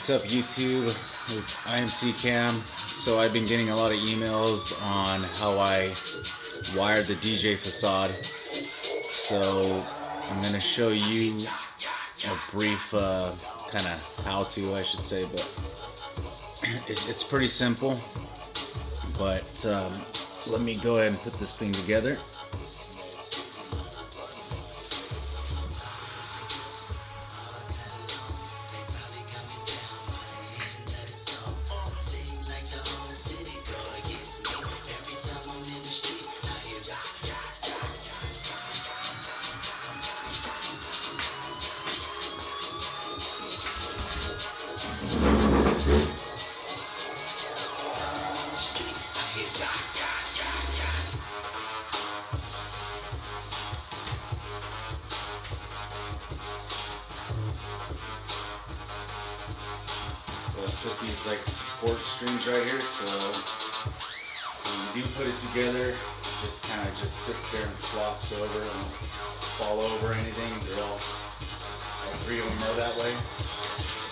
What's up YouTube? This is IMC Cam. So I've been getting a lot of emails on how I wired the DJ Facade. So I'm going to show you a brief kind of how-to, I should say, but it's pretty simple. But let me go ahead and put this thing together. So I put these like support strings right here, so when you do put it together, it just kind of just sits there and flops over and fall over or anything. They're all three of them are that way. You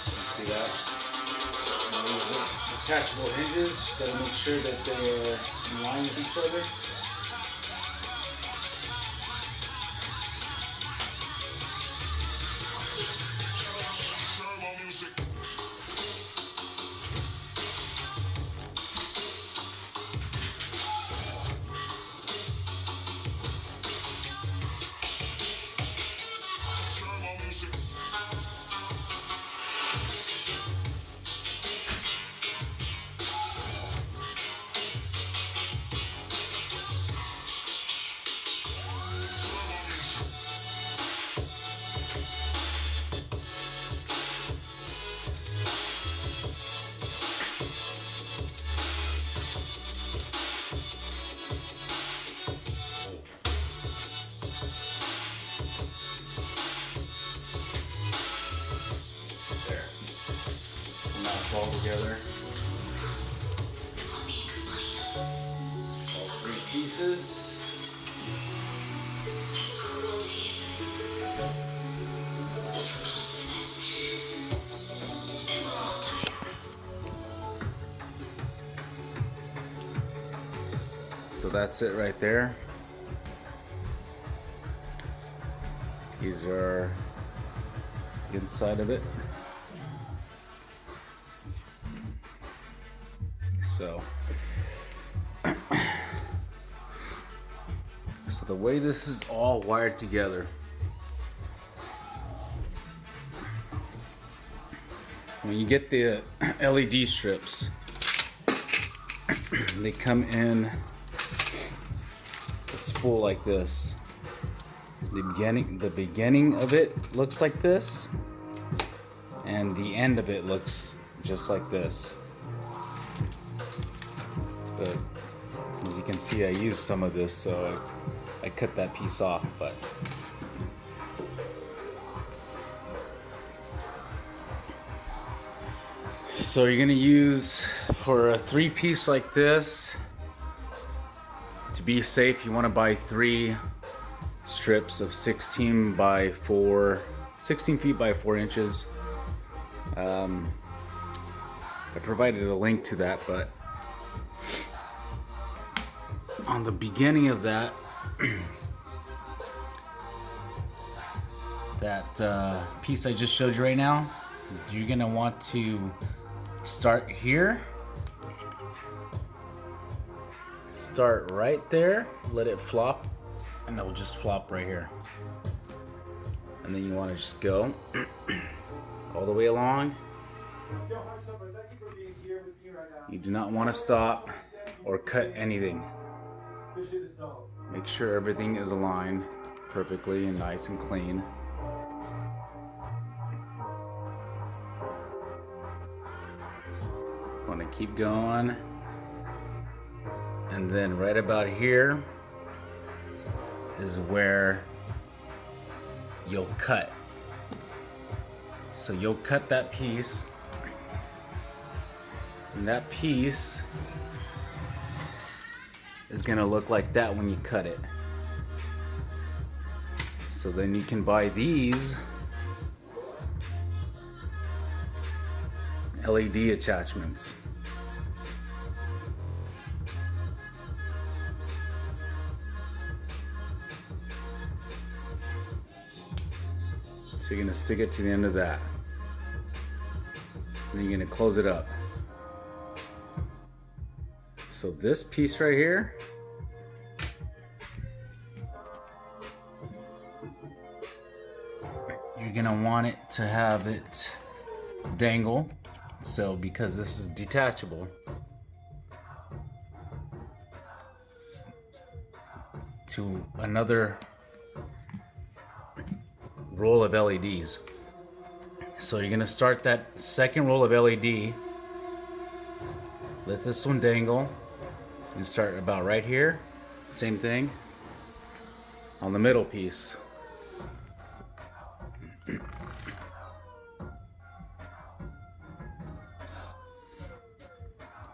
can see that. And these are detachable hinges. Just gotta make sure that they are in line with each other. Now it's all together. All three pieces. So that's it right there. These are the inside of it. So the way this is all wired together, when you get the LED strips, they come in a spool like this. The beginning of it looks like this, and the end of it looks just like this. But as you can see, I used some of this, so I cut that piece off. But so you're gonna use, for a 3-piece like this, to be safe, you want to buy 3 strips of 16 feet by 4 inches. I provided a link to that, but on the beginning of that piece I just showed you right now, you're gonna want to start here, start right there, let it flop, and it will just flop right here, and then you want to just go all the way along. You do not want to stop or cut anything. Make sure everything is aligned perfectly and nice and clean. Want to keep going, and then right about here is where you'll cut. So you'll cut that piece, and that piece is gonna look like that when you cut it. So then you can buy these LED attachments. So you're going to stick it to the end of that. And then you're going to close it up. So this piece right here, you're going to want it to have it dangle. So because this is detachable, to another roll of LEDs. So you're gonna start that second roll of LED, let this one dangle, and start about right here. Same thing on the middle piece.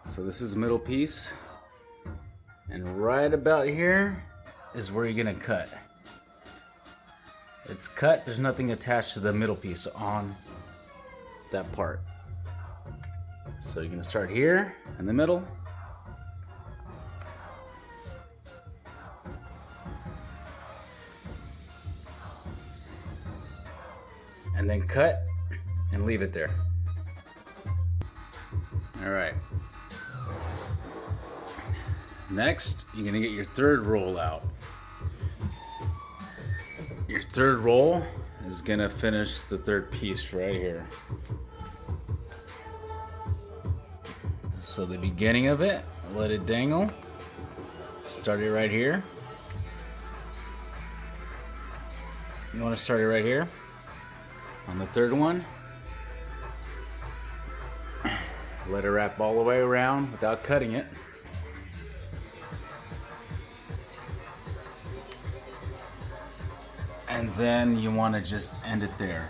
So this is the middle piece, and right about here is where you're gonna cut. It's cut, there's nothing attached to the middle piece on that part. So you're gonna start here in the middle, and then cut and leave it there. All right. Next, you're gonna get your third roll out. Your third roll is gonna finish the third piece right here. So the beginning of it, let it dangle. Start it right here. You wanna start it right here. On the third one, let it wrap all the way around without cutting it. And then you want to just end it there.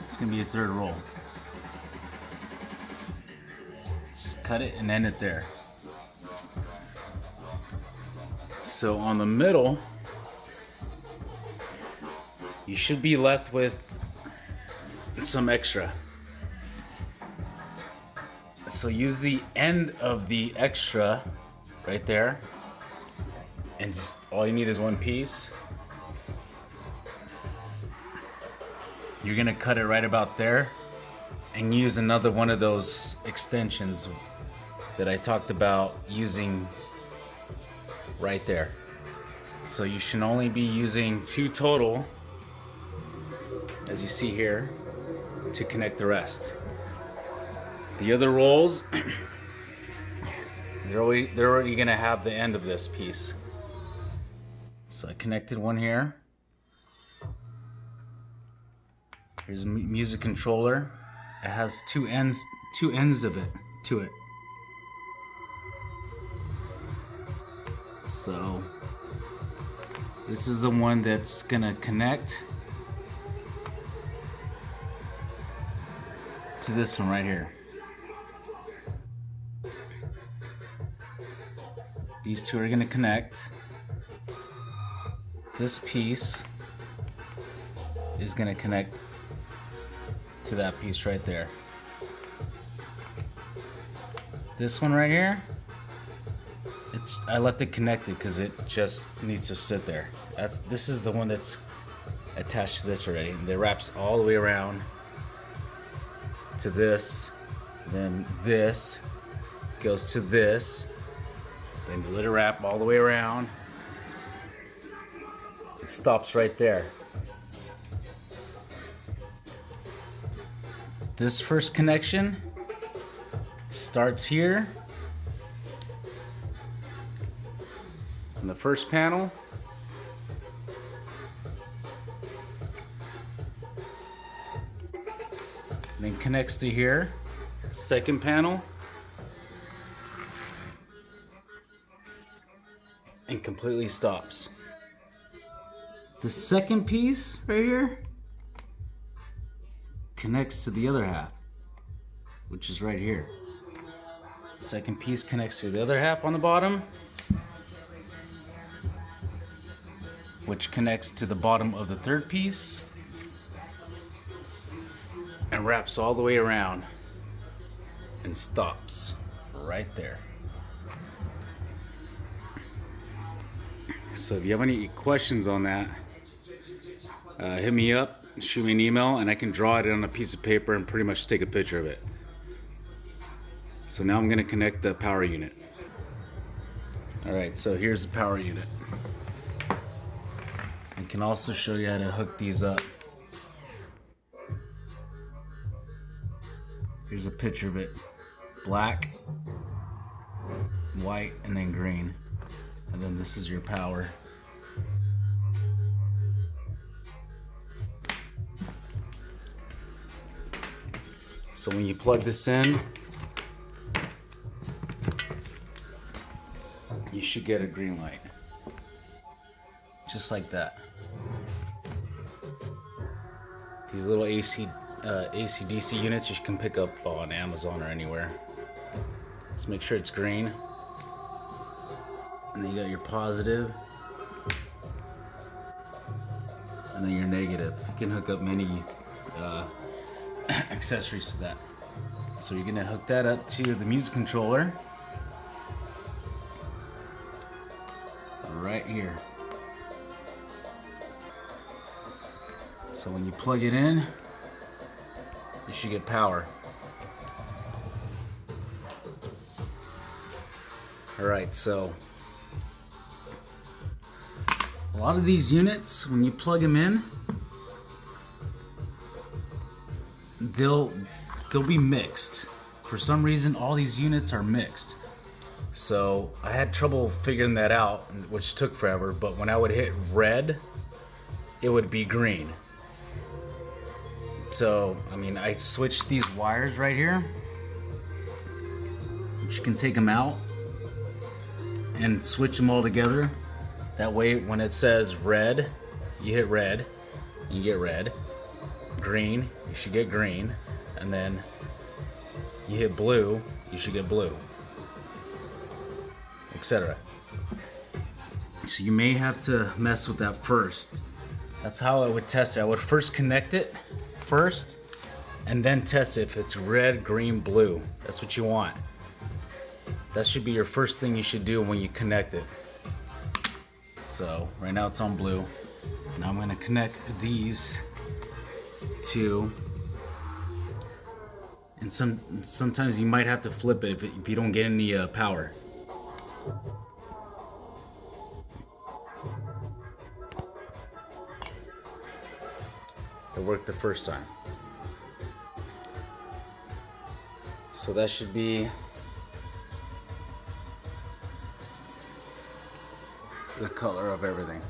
It's going to be a third roll. Just cut it and end it there. So on the middle, you should be left with some extra. So use the end of the extra right there, and just all you need is one piece. You're gonna cut it right about there and use another one of those extensions that I talked about using right there. So you should only be using 2 total, as you see here, to connect the rest. The other rolls, they're already gonna have the end of this piece. So I connected one here. Here's a music controller. It has two ends of it to it. So this is the one that's gonna connect to this one right here. These two are gonna connect. This piece is gonna connect to that piece right there. This one right here, I left it connected because it just needs to sit there. This is the one that's attached to this already. And it wraps all the way around to this, then this goes to this, then you let it wrap all the way around. It stops right there. This first connection starts here on the first panel, then connects to here, second panel, and completely stops. The second piece right here connects to the other half, which is right here. The second piece connects to the other half on the bottom, which connects to the bottom of the third piece and wraps all the way around. and stops right there. So if you have any questions on that, hit me up, shoot me an email, and I can draw it on a piece of paper and pretty much take a picture of it. So now I'm going to connect the power unit. Alright, so here's the power unit. I can also show you how to hook these up. Here's a picture of it. Black, white, and then green. And then this is your power. So when you plug this in, you should get a green light. Just like that. These little AC/DC units you can pick up on Amazon or anywhere. Just make sure it's green. And then you got your positive. And then your negative. You can hook up many accessories to that. So you're gonna hook that up to the music controller. Right here. So when you plug it in, you should get power. Alright, so a lot of these units, when you plug them in, they'll be mixed. For some reason, all these units are mixed. So I had trouble figuring that out, which took forever, but when I would hit red, it would be green. So, I mean, I switched these wires right here, which you can take them out and switch them all together. That way, when it says red, you hit red, you get red. Green, you should get green. And then you hit blue, you should get blue, etc. So you may have to mess with that first. That's how I would test it. I would first connect it first and then test it if it's red, green, blue. That's what you want. That should be your first thing you should do when you connect it. So right now it's on blue. Now I'm going to connect these two. And sometimes you might have to flip it if you don't get any power. It worked the first time. So that should be the color of everything.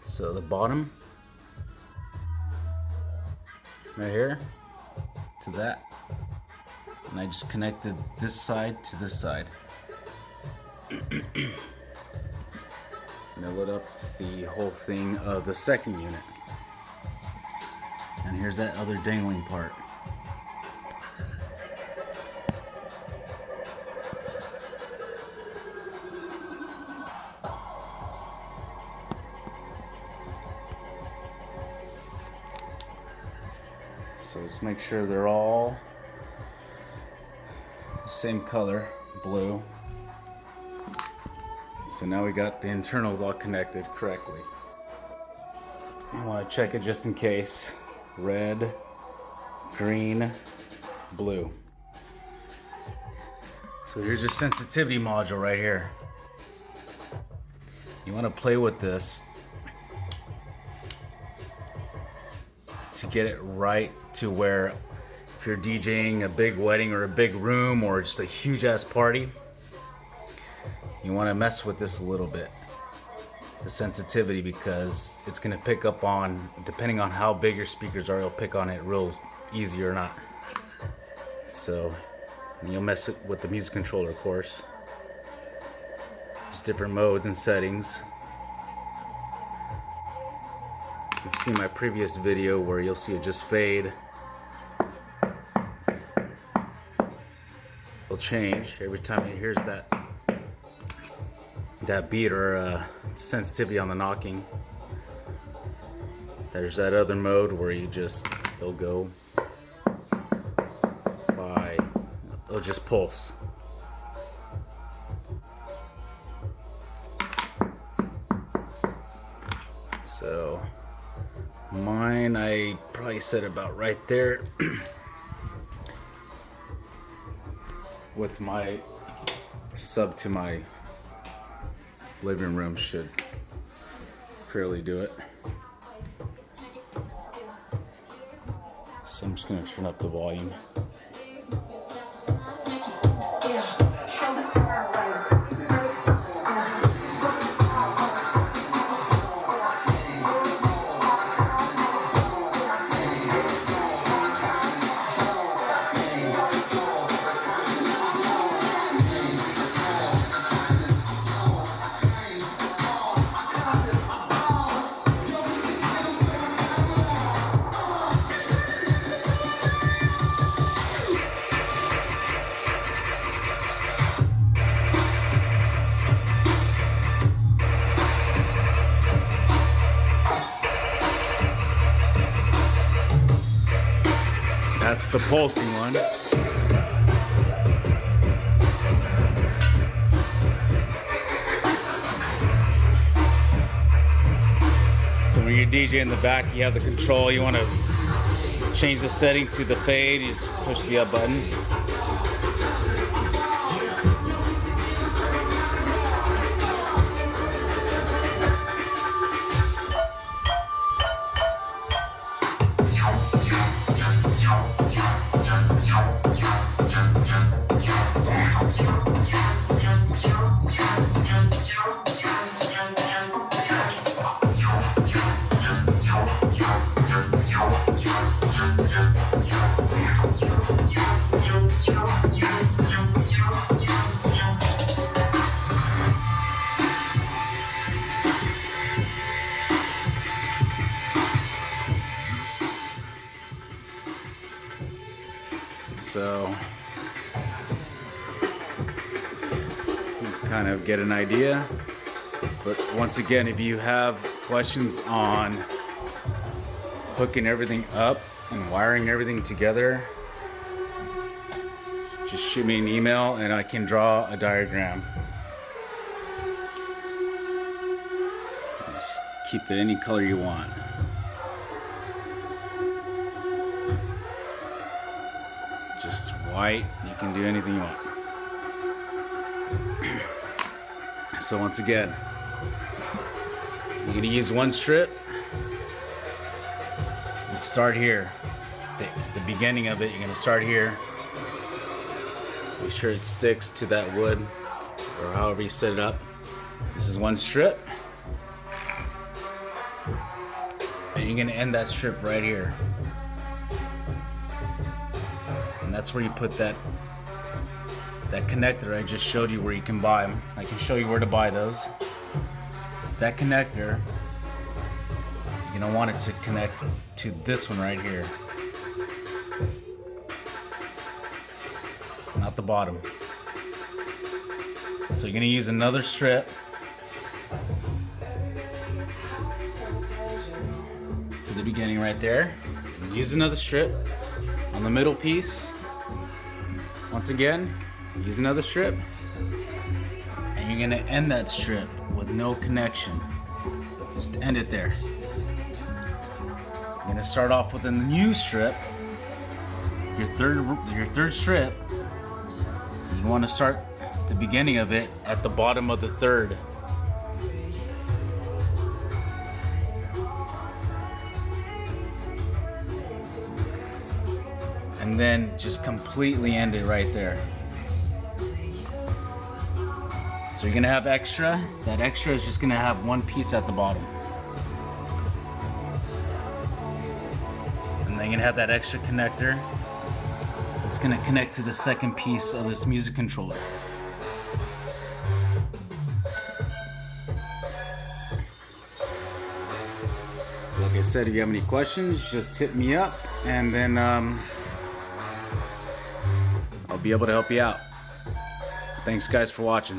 So the bottom, right here, to that, and I just connected this side to this side. And I lit up the whole thing of the second unit. And here's that other dangling part. So let's make sure they're all the same color, blue. So now we got the internals all connected correctly. I want to check it just in case. Red, green, blue. So here's your sensitivity module right here. You want to play with this to get it right to where if you're DJing a big wedding or a big room or just a huge ass party, you want to mess with this a little bit, the sensitivity, because it's going to pick up on, depending on how big your speakers are, it'll pick on it real easy or not. So you'll mess it with the music controller, of course. There's different modes and settings. you've seen my previous video where you'll see it just fade. It'll change every time it hears that beat or sensitivity on the knocking. There's that other mode where it'll go by, it'll just pulse. So mine, I probably set about right there with my sub to my living room should clearly do it. So I'm just going to turn up the volume. That's the pulsing one. So when you're DJ in the back, you have the control. You want to change the setting to the fade, you just push the up button. So you kind of get an idea. But once again, if you have questions on hooking everything up and wiring everything together, just shoot me an email and I can draw a diagram. Just keep it any color you want. Just white, you can do anything you want. So once again, you're going to use one strip and start here. The beginning of it, you're going to start here. Make sure it sticks to that wood or however you set it up. This is one strip. And you're going to end that strip right here. And that's where you put that connector I just showed you where you can buy them. I can show you where to buy those. That connector, you're gonna want it to connect to this one right here. Not the bottom. So you're gonna use another strip for the beginning right there. Use another strip on the middle piece. Once again, use another strip, and you're gonna end that strip with no connection. Just end it there. You're gonna start off with a new strip, your third strip. You want to start the beginning of it at the bottom of the third. And then just completely end it right there. So you're gonna have extra. That extra is just gonna have one piece at the bottom. And then you're gonna have that extra connector. It's gonna connect to the second piece of this music controller. So look I said, if you have any questions, just hit me up, and then I'll be able to help you out. Thanks guys for watching.